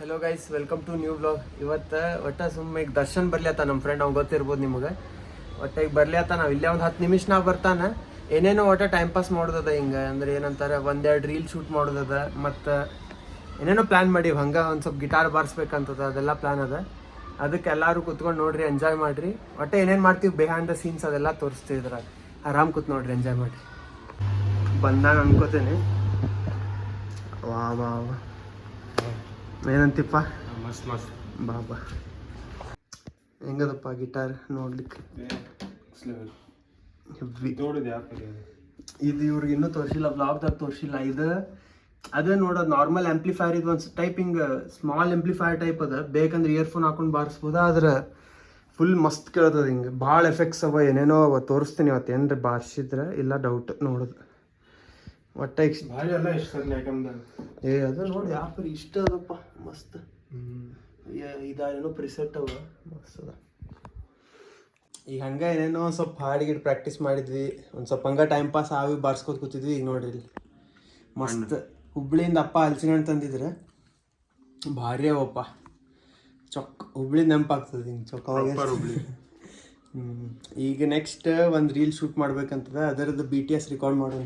Hello guys, welcome to new blog. ಇವತ್ತು ಸುಮ್ಮನೆ ಈಗ ದರ್ಶನ್ ಬರ್ಲಿತ್ತ ನಮ್ಮ ಫ್ರೆಂಡ್, ಅವ್ನು ಗೊತ್ತಿರ್ಬೋದು ನಿಮಗೆ. ಈಗ ಬರ್ಲಿತ್ತ, ನಾವು ಇಲ್ಲೇ ಒಂದು 10 ನಿಮಿಷನಾಗ ಬರ್ತಾನೆ. ಏನೇನೋ ಟೈಮ್ ಪಾಸ್ ಮಾಡೋದದ, ಹಿಂಗೆ ಅಂದ್ರೆ ಏನಂತಾರೆ, ಒಂದೆರಡು ರೀಲ್ ಶೂಟ್ ಮಾಡೋದದ, ಮತ್ತು ಏನೇನೋ ಪ್ಲ್ಯಾನ್ ಮಾಡೀವಿ. ಹಂಗೆ ಒಂದು ಸ್ವಲ್ಪ ಗಿಟಾರ್ ಬಾರಿಸ್ಬೇಕಂತದ, ಅದೆಲ್ಲ ಪ್ಲ್ಯಾನ್ ಅದ. ಅದಕ್ಕೆ ಎಲ್ಲರೂ ಕುತ್ಕೊಂಡು ನೋಡ್ರಿ, ಎಂಜಾಯ್ ಮಾಡಿರಿ. ಏನೇನು ಮಾಡ್ತೀವಿ ಬಿಹೈಂಡ್ ದ ಸೀನ್ಸ್ ಅದೆಲ್ಲ ತೋರಿಸ್ತೀವಿ ಇದ್ರಾಗ. ಆರಾಮ್ ಕೂತ್ ನೋಡ್ರಿ, ಎಂಜಾಯ್ ಮಾಡಿರಿ. ಬಂದಾಗ ಅನ್ಕೋತೇನೆ. ವಾ ವಾ ವಾ, ಏನಂತಿಪ್ಪ? ಮಸ್ತ್ ಮಸ್ತ್ ಬಾಬಾ, ಹೆಂಗದಪ್ಪ ಗಿಟಾರ್ ನೋಡ್ಲಿಕ್ಕೆ? ಇದು ಇವ್ರಿಗೆ ಇನ್ನೂ ತೋರಿಸಿಲ್ಲ, ಬ್ಲಾಗ್ದಾಗ ತೋರಿಸಿಲ್ಲ. ಅದೇ ನೋಡೋದು ನಾರ್ಮಲ್ ಆಂಪ್ಲಿಫೈರ್. ಇದು ಒಂದು ಟೈಪ್ ಹಿಂಗೆ ಸ್ಮಾಲ್ ಆಂಪ್ಲಿಫೈರ್ ಟೈಪ್ ಅದ. ಬೇಕಂದ್ರೆ ಇಯರ್ಫೋನ್ ಹಾಕೊಂಡು ಬಾರಿಸ್ಬೋದ. ಆದ್ರೆ ಫುಲ್ ಮಸ್ತ್ ಕೇಳ್ತದೆ, ಹಿಂಗೆ ಭಾಳ ಎಫೆಕ್ಟ್ಸ್ ಅವ, ಏನೇನೋ ಅವ. ತೋರಿಸ್ತೀನಿ ಅವತ್ತು ಏನ್ರಿ ಬಾರಿಸಿದ್ರೆ, ಇಲ್ಲ ಡೌಟ್ ನೋಡೋದು. ಒಟ್ಟೆ ಅದು ನೋಡಿ ಯಾಪರ್ ಇಷ್ಟ ಅದಪ್ಪ, ಮಸ್ತ್. ಇದೇನೋ ಪ್ರಿಸೆಟ್ ಅವ, ಮಸ್ತ್ ಅದ. ಈಗ ಹಂಗೆ ಏನೇನೋ ಸ್ವಲ್ಪ ಹಾಡಿಗಿಟ್ಟು ಪ್ರಾಕ್ಟೀಸ್ ಮಾಡಿದ್ವಿ. ಒಂದು ಸ್ವಲ್ಪ ಹಂಗೆ ಟೈಮ್ ಪಾಸ್ ಆಗಿ ಬಾರಿಸ್ಕೊತ ಕೂತಿದ್ವಿ. ಈಗ ನೋಡ್ರಿ ಇಲ್ಲಿ ಮಸ್ತ್ ಹುಬ್ಳಿಯಿಂದ ಅಪ್ಪ ಹಲಸಿನ ಹಣ್ಣು ತಂದಿದ್ರೆ ಭಾರಿ ಅವಪ್ಪ. ಹುಬ್ಳಿ ನೆನಪಾಗ್ತದೆ ಹಿಂಗೆ ಹುಬ್ಳಿ. ಈಗ ನೆಕ್ಸ್ಟ್ ಒಂದು ರೀಲ್ ಶೂಟ್ ಮಾಡ್ಬೇಕಂತದ. ಅದರದ್ದು BTS ರೆಕಾರ್ಡ್ ಮಾಡೋಣ.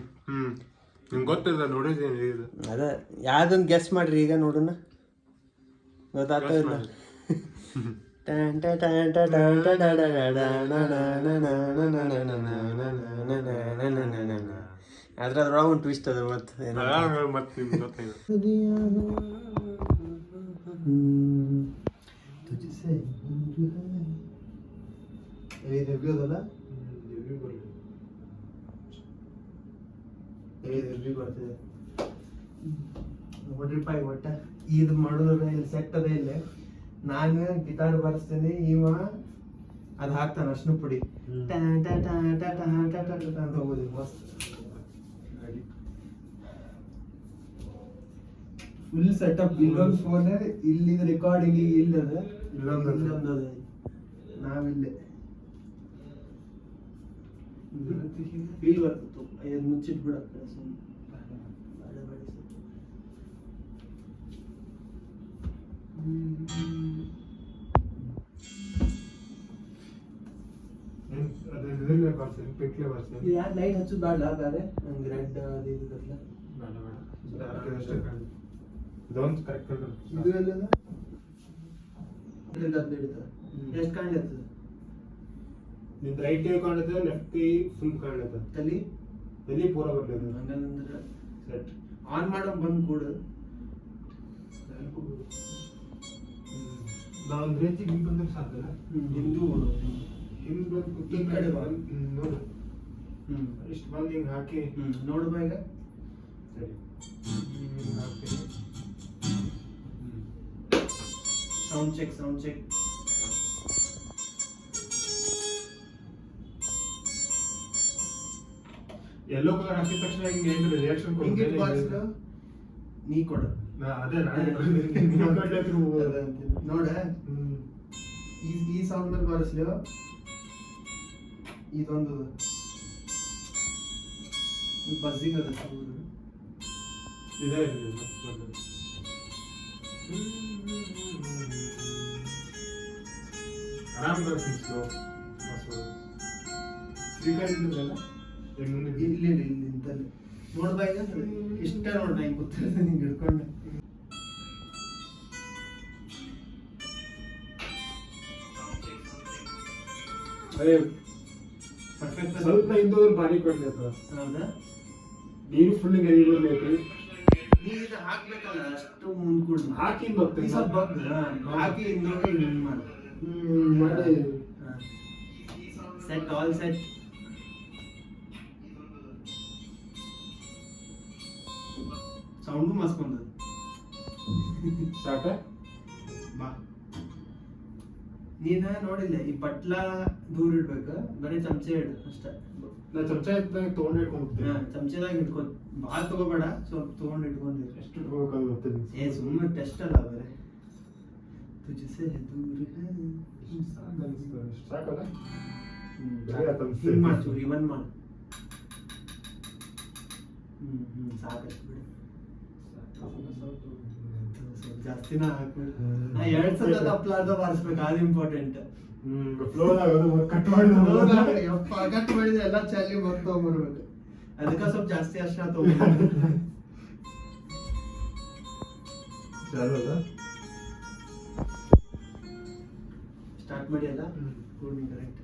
ಗೊತ್ತಿಲ್ಲ, ನೋಡಿದ್ದೀನಿ. ಅದೇ ಯಾವ್ದೊಂದು ಗೆಸ್ ಮಾಡ್ರಿ, ಈಗ ನೋಡೋಣ. ಗೊತ್ತಾಗ್ತಾ ಇಲ್ಲ. ಅದ್ರೊಳಗೆ ಒಂದು ಟ್ವಿಸ್ಟ್ ಅದ. ನೋಡ್ರಿಪ್ಪ, ಒಟ್ಟ ಇದು ಮಾಡೋದ್ರ ಸೆಟ್ ಅದೇ ಇಲ್ಲ. ನಾನು ಗಿಟಾರ್ ಬಾರಿಸ್ತೇನೆ, ಇವ ಅದು ಹಾಕ್ತಾನೆ ಅರ್ಶಿನ ಪುಡಿ ಅಂತ ಹೋಗೋದು. ಮಸ್ತ್ ಫುಲ್ ಸೆಟಪ್. ಇಲ್ಲೊಂದು ಫೋನ್, ಇಲ್ಲಿ ರೆಕಾರ್ಡಿಂಗ್ ಇಲ್ಲದ, ಇಲ್ಲೊಂದು ನಾವಿಲ್ಲೇ ಫೀಲ್ ಬರ್ತದೆ. ಮುಚ್ಚಿಟ್ಬಿಡತ್ತೆ ಸುಮ್ಮನೆ. ಲೈಟ್ ಹಚ್ಚು ಬೇಡ, ಬೇರೆ ನಂಗೆ ರೆಡ್ ಅದು ಇದು ಕತ್ಲ ಎಷ್ಟು ಕಾಣ್ಲತ್ತದ? ನಿಂದ ರೈಟ್ ಕೈ ಕಾಣುತ್ತೆ, ಲೆಫ್ಟ್ ಕೈ ಫುಲ್ ಕಾಣುತ್ತೆ. ತಲೆ ಪೂರ ಬರ್ತದೆ. ಹಂಗಂದ್ರೆ ಸೆಟ್ ಆನ್ ಮಾಡೋ ಬಂದು ಕೂಡ ನಾವೊಂದು ರೇಂಜಿಗೆ ಹಿಂಗೆ ಬಂದ್ರೆ ಸಾಕಲ್ಲ. ಹಿಂದೂ ಹಿಂಗೆ ಈ ಕಡೆ ನೋಡು. ಇಷ್ಟು ಬಂದು ಹಿಂಗೆ ಹಾಕಿ ನೋಡು ಬಾ. ಈಗ ಸರಿ, ಹಾಕ್ತೀನಿ. Sound check. ಯೆಲ್ಲೋ ಕಲರ್ ಹಾಕಿದ ತಕ್ಷಣ ಹಿಂಗೆ ಏನು ರಿಯಾಕ್ಷನ್ ಕೊಡ್ತೀನಿ. ನೀ ಕೊಡು. ಅದೇ ನೋಡ, ಈ ಸೌಂಡ್ ಮೇಲೆ ಬಾರಿಸ್ಲಿ. ಇದೊಂದು ಬಸ್ಸಿಂಗ್ ಅದ ಸೌಂಡ್. ಇದೇ ಆರಾಮ್ ಬರ್ತೀನಿ. ಸ್ಪೀಕರ್ ಇದ್ದಿಲ್ಲ ಇಲ್ಲಿ ನಿಂತಲ್ಲಿ ನೋಡ್ಬಾ. ಈಗ ಇಷ್ಟ ನೋಡ್, ನಾ ಹಿಂಗೆ ಗೊತ್ತಿಲ್ಲ, ಹಿಂಗೆ ಹಿಡ್ಕೊಂಡೆ. ಸ್ವಲ್ಪ ಹಿಂದೂರು ಭಾರಿ ಕೊಡ್ಲಿತ್ತ. ಹೌದಾ? ನೀರು ಫುಲ್ ಗರಿ ಬರ್ಲೈತಿ. ನೀರು ಹಾಕ್ಬೇಕಲ್ಲ, ಅಷ್ಟು ಮುಂದ್ಕೂಡ ಹಾಕಿ ಬರ್ತೀನಿ. ಸ್ವಲ್ಪ ಹಾಕಿ ಮಾಡಿ ಸೆಟ್, ಆಲ್ ಸೆಟ್. ಸೌಂಡು ಮಸ್ತ್ ಬಂದದ. ಸಾಕ ಬಾ. ನೀನ ನೋಡಿಲ್ಲ, ಈ ಬಟ್ಲ ದೂರ ಇಡ್ಬೇಕು, ಬರೀ ಚಮಚೆ ಇಡು ಅಷ್ಟೇ. ನಾ ಚಮಚ ಇದ್ದಾಗ ತೊಗೊಂಡು ಇಟ್ಕೊಂಡ್ಬಿಡ್ತೀನಿ. ಚಮಚದಾಗ ಇಟ್ಕೊ, ಭಾಳ ತಗೋಬೇಡ, ಸ್ವಲ್ಪ ತೊಗೊಂಡು ಇಟ್ಕೊಂಡಿರಿ. ಎಷ್ಟು ಇಟ್ಕೋಬೇಕಾದ್ರೆ ಗೊತ್ತಿಲ್ಲ. ಸುಮ್ಮನೆ ಟೆಸ್ಟ್ ಅಲ್ಲ ಬರೇ. ತುಜಿಸೆ ದೂರ ಸಾಕಲ್ಲ. ಹಿಂಗೆ ಮಾಡ್ತೀವಿ, ಇವನ್ ಮಾಡು. ಸಾಕಷ್ಟು ಬಿಡು. ಜಾಸ್ತಿನ ಹಾಕ್ಬೇಕು. ನಾ 2 ಸಲ ತಪ್ಪಲಾರ್ದ ಬಾರಿಸ್ಬೇಕು, ಅದು ಇಂಪಾರ್ಟೆಂಟ್. ಫ್ಲೋ ಕಟ್ ಮಾಡಿದ ಕಟ್ ಮಾಡಿದ್ರೆ ಎಲ್ಲ ಚಾಲಿ ಬರ್ಬೇಕು. ಅದಕ್ಕೆ ಸ್ವಲ್ಪ ಜಾಸ್ತಿ ಅರ್ಶಿನ ತಗೊಂಡು ಸ್ಟಾರ್ಟ್ ಮಾಡಿ ಅಲ್ಲ. ಕರೆಕ್ಟ್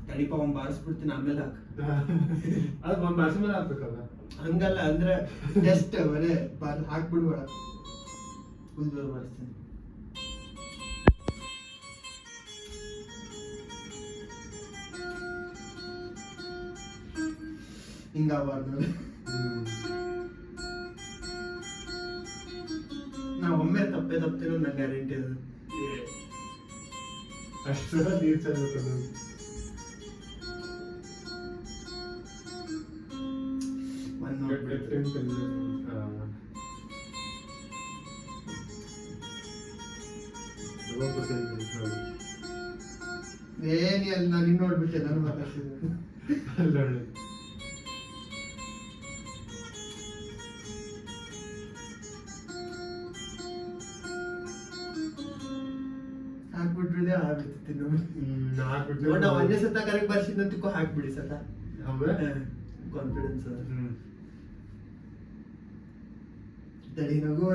ತಡಿಪ ಒಂದ್ ಬಾರಿಸ್ಬಿಡ್ತೀನಿ, ಆಮೇಲೆ ಹಾಕ್. ಅದು ಒಂದ್ ಬಾಸಿ ಮೇಲೆ ಹಾಕ್ಬೇಕಲ್ಲ. ಹಂಗಲ್ಲ ಅಂದ್ರೆ ಜಸ್ಟ್ ಬರೇ ಹಾಕ್ಬಿಡ್ಬೇಡ, ಫುಲ್ ಜೋರ್ ಬಾರಿಸ್ತೀನಿ. ಹಿಂಗಾಗಬಾರ್ದು. ನಾ ಒಮ್ಮೆ ತಪ್ಪೇನೋ ನಂಗೆ ಗ್ಯಾರಂಟಿ ಅದು. ಅಷ್ಟು ನೀರು ಚೆಲ್ಲಬೇಕು. ಏನಿ ಅಲ್ಲಿ ನಾನು ಇನ್ನು ನೋಡ್ಬಿಟ್ಟೆ, ನಾನು ಮಾತಾಡ್ತಿದ್ದೆ. ಹಾಕ್ಬಿಟ್ರೆ ಆಗ್ಬಿಡ್ತಿತ್ತು. ನಾವು ಒಂದೇ ಸತ ಕರೆಕ್ಟ್ ಬರ್ಸಿದ್ದಂತಕ್ಕೂ ಹಾಕ್ಬಿಡಿ ಸತ, ಕಾನ್ಫಿಡೆನ್ಸ್. ತಡಿ ನಗು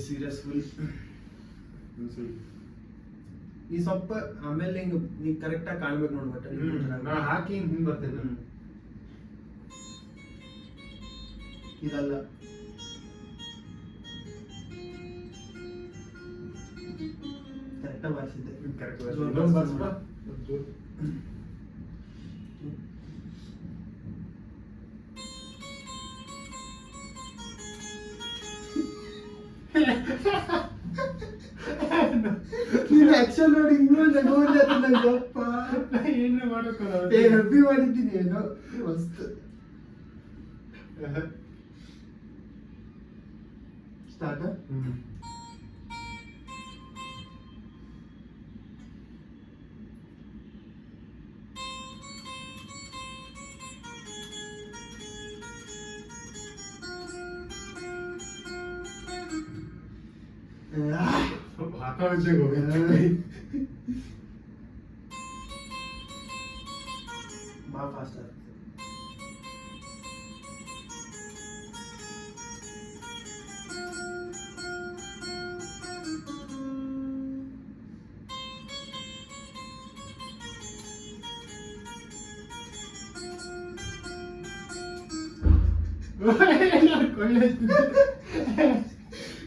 ಸೀರಿಯಸ್ ಫುಲ್. ಈ ಸ್ವಲ್ಪ ಆಮೇಲೆ ಹಿಂಗ ನೀ ಕರೆಕ್ಟ್ ಆಗಿ ಕಾಣ್ಬೇಕು ನೋಡ್ಬಟ್ಟ. ನಾ ಹಾಕಿ ಹಿಂಗ್ ಬರ್ತೇನೆ. ಇದಲ್ಲ ಕರೆಕ್ಟಾಗಿ ಬಾರಿಸಿದ್ದೆ. ನೀನು ಆಕ್ಷನ್ ನೋಡಿ ಇನ್ನೂ ನಂಗಪ್ಪ ಏನು ಮಾಡೋಕ್ಕಲ್ಲ. ಹೆಬ್ಬಿ ಮಾಡಿದ್ದೀನಿ ಏನೋ ಮಸ್ತ್. ಸ್ಟಾರ್ಟ್. ಹಾಕೋಜೆಗೆ ಹೋಗಿ ಭಾಳ ಫಾಸ್ಟ್ ಆಗುತ್ತೆ.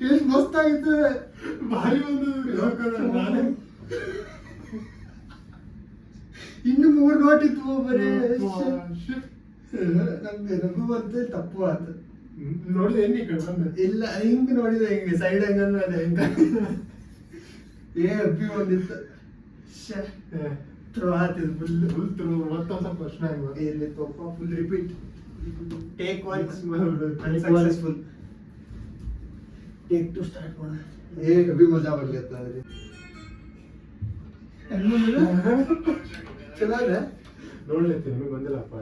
ಎಷ್ಟು ಮಸ್ತ್ ಆಗಿತ್ತು, ಭಾರಿ ಒಂದು ಇನ್ನು 3 ನೋಟ್ ಇತ್ತು ಬರೀ. ನಮ್ಗೆ ನಗು ಬಂತು, ತಪ್ಪು ಆಯ್ತು. ನೋಡಿದೆ ಏನಿ ಕಡೆ ಬಂದ ಇಲ್ಲ, ಹಿಂಗ್ ನೋಡಿದೆ, ಹಿಂಗೆ ಸೈಡ್ ಹಂಗಂದ್ರೆ ಅದೇ ಹೆಂಗ ಅಬ್ಬಿ ಬಂದಿತ್ತು. ಥ್ರೋ ಆತಿದ್ ಫುಲ್ ಥ್ರೂ. ಮತ್ತೊಂದು ಸ್ವಲ್ಪ ಪ್ರಶ್ನೆ ಆಗ್ಬೋದು. ಇಲ್ಲಿ ತಪ್ಪ full repeat. Take 1 unsuccessful. Take 2 start ಮಾಡ. ಅಬ್ಬಿ ಮಜಾ ಬರ್ಲಿತ್ತ ಅದ್ರಿ. ಚಲೋ ಅದ. ನೋಡ್ಲೈತಿ ನಿಮಗೆ ಬಂದಿಲ್ಲಪ್ಪ.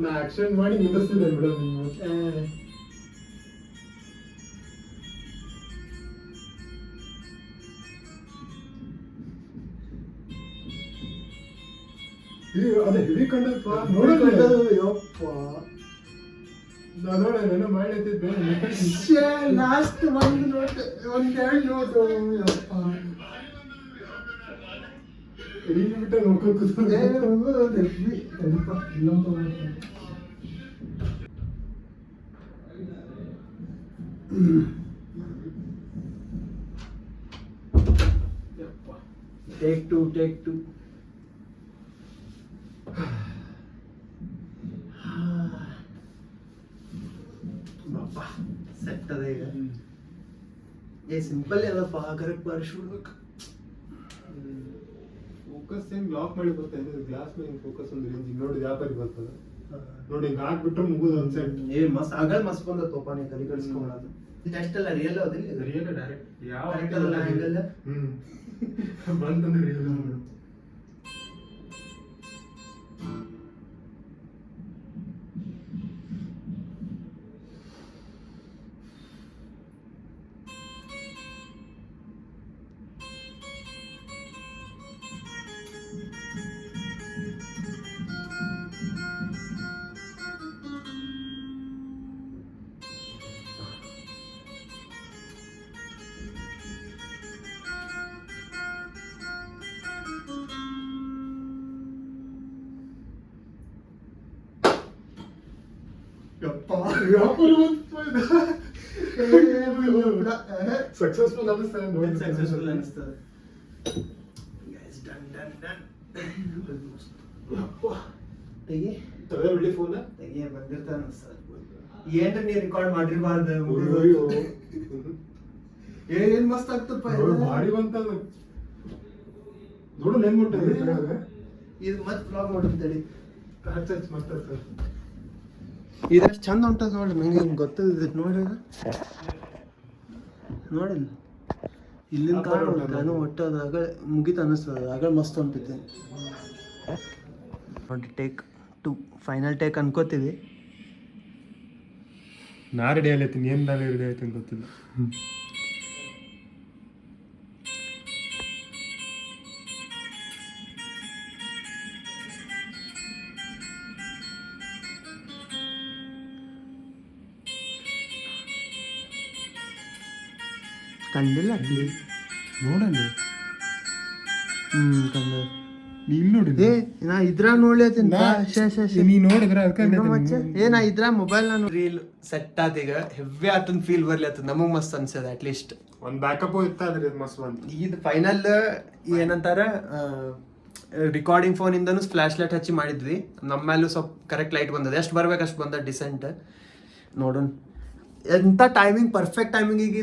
ನಾ ಆಕ್ಷನ್ ಮಾಡಿ ನಿಂದಿಸ್ತಿದ್ದೆ ಮೇಡಮ್. ಅದೇ ಹೆವಿ ಕಂಡಪ್ಪ. ಯಪ್ಪ ನಾನು ನೋಡೇನೋ ಮಾಡ್ಲೈತಿದ್ದೆ. ಲಾಸ್ಟ್ ಒಂದು ನೋಟ್, 1-2 ನೋಟು. ಯಪ್ಪ ರೀಲ್ ಬಿಟ್ಟ ನೋಡ್ಕೊಂಡು ಟೇಕ್ ಟು. ಬಾಪ ಸೆಟ್ ಅದ ಈಗ. ಸಿಂಪಲ್ ಅದಪ್ಪ, ಕರೆಕ್ಟ್ ಬಾರಿಸ್ಬಿಡ್ಬೇಕು. ಫೋಕಸ್ ಏನ್ ಲಾಕ್ ಮಾಡಿ ಬರ್ತದೆ ಗ್ಲಾಸ್ ಮೇಲೆ ಫೋಕಸ್ ಒಂದು ರೇಂಜ್ ನೋಡಿ ವ್ಯಾಪಾರಿ ಬರ್ತದೆ ನೋಡಿ. ಹಿಂಗೆ ಹಾಕ್ಬಿಟ್ರೆ ಮುಗಿದು ಒಂದು ಸೆಟ್. ಮಸ್ತ್ ಆಗ ಮಸ್ತ್ ಬಂದತ್ತಪ್ಪ, ನೀ ಕಲಿ ಕಳಿಸ್ಕೊಳ್ಳೋದು. ಟೆಸ್ಟ್ ಎಲ್ಲ ರಿಯಲ್ ಅದಿಲ್ಲ, ರಿಯಲ್ ಡೈರೆಕ್ಟ್ ಯಾವ ಆ್ಯಂಗಲ್ ಬಂತಂದ್ರೆ ರಿಯಲ್. ಸಕ್ಸಸ್ಫುಲ್ ಸಕ್ಸಸ್ಫುಲ್ ಅನಿಸ್ತದೆ. ತೆಗಿ ಒಳ್ಳೆ ಫೋನ್ ತೆಗಿ ಬಂದಿರ್ತ ಅನಿಸ್ತದೆ. ಏನ್ರಿ ನೀವು ರೆಕಾರ್ಡ್ ಮಾಡಿರ್ಬಾರ್ದು. ಏನ್ ಮಸ್ತ್ ಆಗ್ತಪ್ಪ ಭಾರಿ ಬಂತ ನೋಡು ಹೆಂಗ್ ಮುಟ್ಟಿದೆ ಇದು ಮತ್ತೆ ಬ್ಲಾಗ್ ಮಾಡಿರ್ತೇಳಿ. ಮತ್ತೆ ಇದಷ್ಟು ಚಂದ ಉಂಟದ ನೋಡಿ. ನಂಗೆ ಗೊತ್ತದ ನೋಡಿ ನೋಡಿ ಇಲ್ಲಿಂದ ಕಾಣು ಒಟ್ಟು ಅದು ಆಗ ಮುಗಿತ ಅನ್ನಿಸ್ತದ. ಆಗ ಮಸ್ತ್ ಹೊಂಟಿದ್ದೆ ನೋಡಿ. ಟೇಕ್ 2 ಫೈನಲ್ ಟೇಕ್ ಅನ್ಕೋತೀವಿ. ನಾ ರೆಡಿ ಆಗ್ಲತ್ತೀನಿ, ಏನ್ ನಾನು ರೆಡಿ ಆಯ್ತು ಗೊತ್ತಿಲ್ಲ. ಕಂಡಿಲ್ಲ ಅಲ್ಲಿ ನೋಡಲ್ಲ ಕಂಡ ನೀನ್ ನೋಡಿ ಏ ನಾ ಇದ್ರಾಗ ನೋಡ್ಲತ್ತೀನಿ. ನೀ ನೋಡಿದ್ರ ನಾ ಇದ್ರಾಗ ಮೊಬೈಲ್ ನಾನು ರೀಲ್ ಸೆಟ್ ಆತೀಗ ಹೆವಿ ಆತನ್ ಫೀಲ್ ಬರ್ಲಿ ಆತದ. ನಮಗ್ ಮಸ್ತ್ ಅನ್ಸದ. ಅಟ್ ಲೀಸ್ಟ್ ಒಂದ್ ಬ್ಯಾಕಪ್ ಇತ್ತಾದ್ರಿ ಮಸ್ತ್ ಬಂತು. ಇದು ಫೈನಲ್ ಏನಂತಾರ ರಿಕಾರ್ಡಿಂಗ್ ಫೋನ್ ಇಂದನು ಫ್ಲಾಶ್ ಲೈಟ್ ಹಚ್ಚಿ ಮಾಡಿದ್ವಿ. ನಮ್ಮ ಮೇಲೂ ಸ್ವಲ್ಪ ಕರೆಕ್ಟ್ ಲೈಟ್ ಬಂದದ. ಎಷ್ಟು ಬರ್ಬೇಕು ಅಷ್ಟು ಬಂದ ಡಿಸೆಂಟ್. ನೋಡೋಣ ಎಂತ ಟೈಮಿಂಗ್ ಪರ್ಫೆಕ್ಟ್ ಟೈಮಿಂಗ್. ಈಗ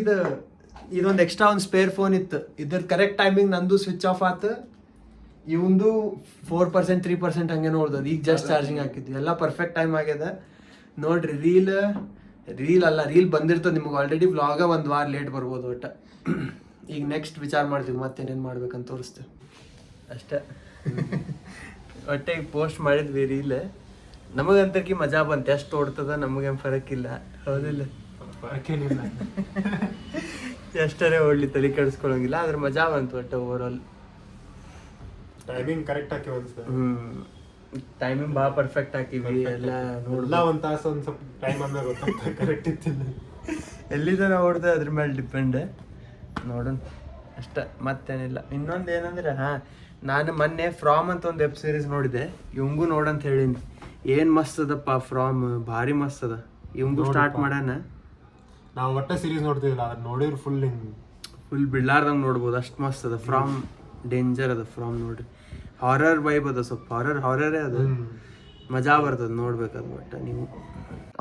ಇದೊಂದು ಎಕ್ಸ್ಟ್ರಾ ಒಂದು ಸ್ಪೇರ್ ಫೋನ್ ಇತ್ತು. ಇದ್ರ ಕರೆಕ್ಟ್ ಟೈಮಿಂಗ್ ನಂದು ಸ್ವಿಚ್ ಆಫ್ ಆತು. ಇವಂದು 4% 3% ಹಂಗೆ ನೋಡ್ದದು. ಈಗ ಜಸ್ಟ್ ಚಾರ್ಜಿಂಗ್ ಹಾಕಿದ್ವಿ. ಎಲ್ಲ ಪರ್ಫೆಕ್ಟ್ ಟೈಮ್ ಆಗ್ಯದ ನೋಡ್ರಿ. ರೀಲ್ ಬಂದಿರ್ತದೆ ನಿಮ್ಗೆ ಆಲ್ರೆಡಿ. ವ್ಲಾಗ ಒಂದು ವಾರ ಲೇಟ್ ಬರ್ಬೋದು ಒಟ್ಟು. ಈಗ ನೆಕ್ಸ್ಟ್ ವಿಚಾರ ಮಾಡ್ತೀವಿ ಮತ್ತೇನೇನು ಮಾಡ್ಬೇಕಂತ ತೋರಿಸ್ತೀವಿ ಅಷ್ಟೇ. ಒಟ್ಟೆ ಈಗ ಪೋಸ್ಟ್ ಮಾಡಿದ್ವಿ ರೀಲ್. ನಮಗಂತರ್ಕಿ ಮಜಾ ಬಂತು. ಎಷ್ಟು ಓಡ್ತದ ನಮಗೇನು ಫರಕ್ಕಿಲ್ಲ, ಹೌದಿಲ್ಲ? ಎಷ್ಟರೇ ಓಡ್ಲಿ ತಲೆ ಕೆಡಿಸ್ಕೊಳಂಗಿಲ್ಲ. ಆದ್ರೆ ಮಜಾ ಬಂತು ಒಟ್ಟು ಓವರ್ ಆಲ್. ಟೈಮಿಂಗ್ ಕರೆಕ್ಟ್ ಹಾಕಿ ಟೈಮಿಂಗ್ ಭಾಳ ಪರ್ಫೆಕ್ಟ್ ಹಾಕಿವಿ. ಎಲ್ಲ ನೋಡ್ಲಾ ಒಂದ್ ತಾಸು ಒಂದ್ ಸ್ವಲ್ಪ ಟೈಮ್ ಆದ್ಮೇಲೆ ಗೊತ್ತಾಗ್ತದೆ ಕರೆಕ್ಟ್ ಇತ್ತಿಲ್ಲ. ಎಲ್ಲಿಂದ ಓಡ್ದೆ ಅದ್ರ ಮೇಲೆ ಡಿಪೆಂಡ್. ನೋಡೋಣ ಅಷ್ಟ, ಮತ್ತೇನಿಲ್ಲ. ಇನ್ನೊಂದು ಏನಂದ್ರೆ ನಾನು ಮೊನ್ನೆ ಫ್ರಾಮ್ ಅಂತ ಒಂದು ವೆಬ್ ಸೀರೀಸ್ ನೋಡಿದೆ. ಇವಂಗೂ ನೋಡಂತ ಹೇಳೀನಿ. ಏನ್ ಮಸ್ತ್ ಅದಪ್ಪ ಫ್ರಾಮ್, ಭಾರಿ ಮಸ್ತ್ ಅದ. ಇವಂಗೂ ಸ್ಟಾರ್ಟ್ ಮಾಡೋಣ. ನಾವು ಒಟ್ಟ ಸೀರೀಸ್ ನೋಡ್ತಿದ್ದಿಲ್ಲ, ಅದ್ರ ನೋಡಿದ್ರೆ ಫುಲ್ ಬಿಡ್ಲಾರ್ದಂಗೆ ನೋಡ್ಬೋದು. ಅಷ್ಟು ಮಸ್ತ್ ಅದ ಫ್ರಾಮ್. ಡೇಂಜರ್ ಅದ ಫ್ರಾಮ್ ನೋಡ್ರಿ. ಹಾರರ್ ವೈಬ್ ಅದ, ಸ್ವಲ್ಪ ಹಾರರೇ ಅದ. ಮಜಾ ಬರ್ತದ ನೋಡ್ಬೇಕದು. ಒಟ್ಟು ನೀವು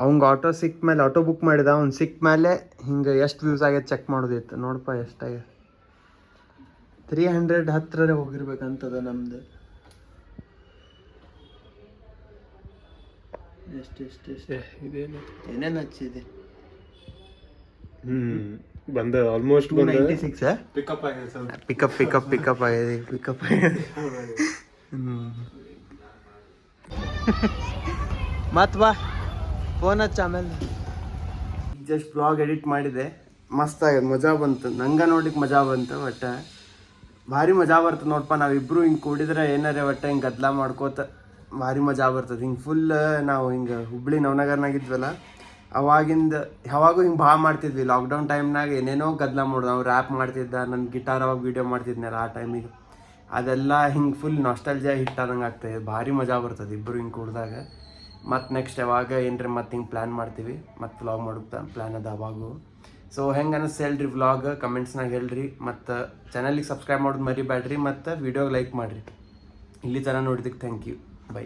ಅವಂಗೆ ಆಟೋ ಸಿಕ್ಕ ಮೇಲೆ ಆಟೋ ಬುಕ್ ಮಾಡಿದ. ಅವ್ನು ಸಿಕ್ಕ ಮೇಲೆ ಹಿಂಗೆ ಎಷ್ಟು ವ್ಯೂಸ್ ಆಗ್ಯದ ಚೆಕ್ ಮಾಡೋದಿತ್ತು. ನೋಡಪ್ಪ ಎಷ್ಟಾಗ್ಯದ. 300 ಹತ್ರರೇ ಹೋಗಿರ್ಬೇಕಂತದ ನಮ್ದು. ಎಷ್ಟು ಏನೇನು ಹಚ್ಚಿದೆ ಬಂದ ಆಲ್ಮೋಸ್ಟ್ 296 ಪಿಕಪ್ ಆಗಿದೆ. ಪಿಕಪ್ ಆಗಿದೆ. ಮತ್ ಬಾ ಫೋನ್ ಹಚ್ಚ ಆಮೇಲೆ. ಜಸ್ಟ್ ಬ್ಲಾಗ್ ಎಡಿಟ್ ಮಾಡಿದೆ. ಮಸ್ತ್ ಆಗ್ಯದ, ಮಜಾ ಬಂತು. ನಂಗೆ ನೋಡ್ಲಿಕ್ಕೆ ಮಜಾ ಬಂತು. ಒಟ್ಟು ಭಾರಿ ಮಜಾ ಬರ್ತದೆ ನೋಡಪ್ಪ. ನಾವಿಬ್ರು ಹಿಂಗೆ ಕೂಡಿದ್ರೆ ಏನಾರೇ ಒಟ್ಟು ಹಿಂಗೆ ಗದ್ದಲ ಮಾಡ್ಕೋತ ಭಾರಿ ಮಜಾ ಬರ್ತದೆ. ಹಿಂಗೆ ಫುಲ್ ನಾವು ಹಿಂಗೆ ಹುಬ್ಳಿ ನವನಗರ್ನಾಗಿದ್ವಲ್ಲ, ಅವಾಗಿಂದ ಯಾವಾಗೂ ಹಿಂಗೆ ಭಾಳ ಮಾಡ್ತಿದ್ವಿ. ಲಾಕ್ಡೌನ್ ಟೈಮ್ನಾಗ ಏನೇನೋ ಗದ್ದಲ ಮಾಡೋದು. ನಾವು ರ್ಯಾಪ್ ಮಾಡ್ತಿದ್ದ, ನನ್ನ ಗಿಟಾರ್ ಅವಾಗ ವೀಡಿಯೋ ಮಾಡ್ತಿದ್ನಲ್ಲ ಆ ಟೈಮಿಗೆ. ಅದೆಲ್ಲ ಹಿಂಗೆ ಫುಲ್ ನಾಸ್ಟಾಲ್ಜಿಯಾ ಹಿಟ್ ಆದಂಗೆ ಆಗ್ತದೆ. ಭಾರಿ ಮಜಾ ಬರ್ತದೆ ಇಬ್ಬರು ಹಿಂಗೆ ಕೂಡಿದಾಗ. ಮತ್ತು ನೆಕ್ಸ್ಟ್ ಯಾವಾಗ ಏನ್ರಿ ಮತ್ತೆ ಹಿಂಗೆ ಪ್ಲ್ಯಾನ್ ಮಾಡ್ತೀವಿ. ಮತ್ತು ವ್ಲಾಗ್ ಮಾಡೋಕ್ಕೆ ಪ್ಲ್ಯಾನ್ ಅದ ಅವಾಗೂ. ಸೊ ಹೆಂಗೆ ಅನ್ನಿಸ್ತು ಹೇಳ್ರಿ ವ್ಲಾಗ್ ಕಮೆಂಟ್ಸ್ನಾಗ ಹೇಳ್ರಿ. ಮತ್ತು ಚಾನಲಿಗೆ ಸಬ್ಸ್ಕ್ರೈಬ್ ಮಾಡೋದು ಮರಿಬೇಡ್ರಿ. ಮತ್ತು ವಿಡಿಯೋಗೆ ಲೈಕ್ ಮಾಡಿರಿ. ಇಲ್ಲಿ ತನಕ ನೋಡಿದ್ದಕ್ಕೆ ಥ್ಯಾಂಕ್ ಯು. ಬೈ.